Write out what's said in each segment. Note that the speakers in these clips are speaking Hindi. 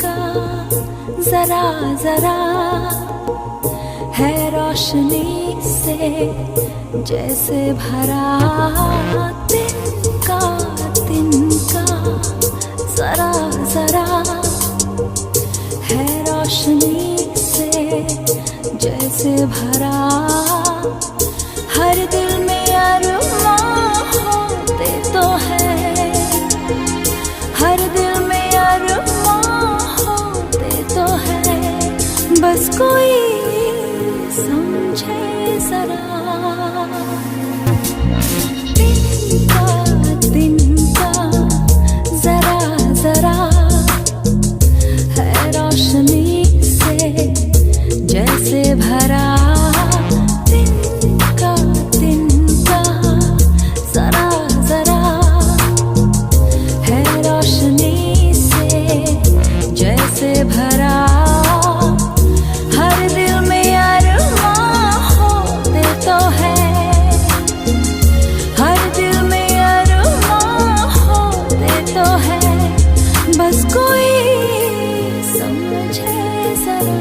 का जरा जरा है रोशनी से जैसे भरा। तिनका जरा जरा है रोशनी से जैसे भरा। हर दिल में अरमां होते तो है, हर दिल में अरमां होते तो है। बस कोई समझे जरा। तिनका जरा जरा है रोशनी से जैसे भरा। तिनका जरा जरा है रोशनी से जैसे भरा। हर दिल में अरमां होते तो है, हर दिल में अरमां होते तो है। बस कोई समझे जरा।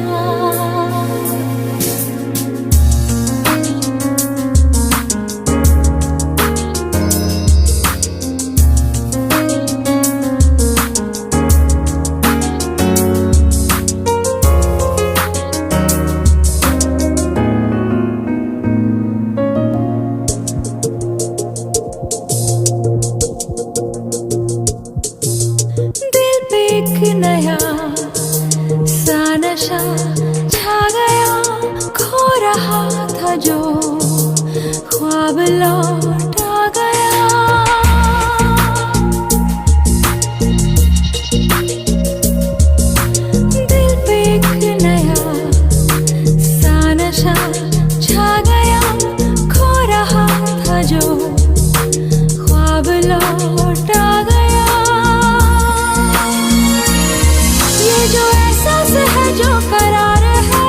एक नया सा नशा छा गया, खो रहा था जो ख्वाब लौट आ गया। दिल पे एक नया सा नशा छा गया, खो रहा था जो ख्वाब लौट आ गया। ये जो एहसास है जो करार है,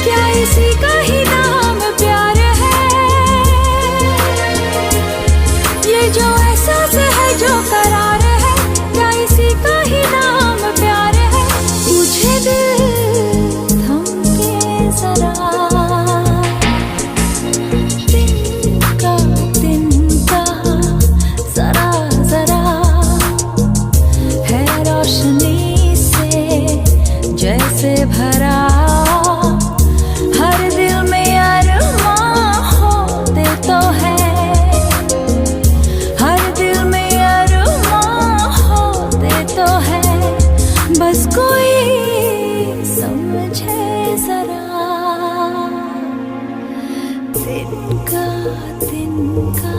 क्या इसी का ही नाम प्यार है। ये जो एहसास है जो करार है, क्या इसी का ही नाम प्यार है। मुझे दिल थम के जरा। तिनका जरा जरा है रोशनी से जैसे भरा। हर दिल में अरमां होते तो है, हर दिल में अरमां होते तो है। बस कोई समझे जरा। तिनका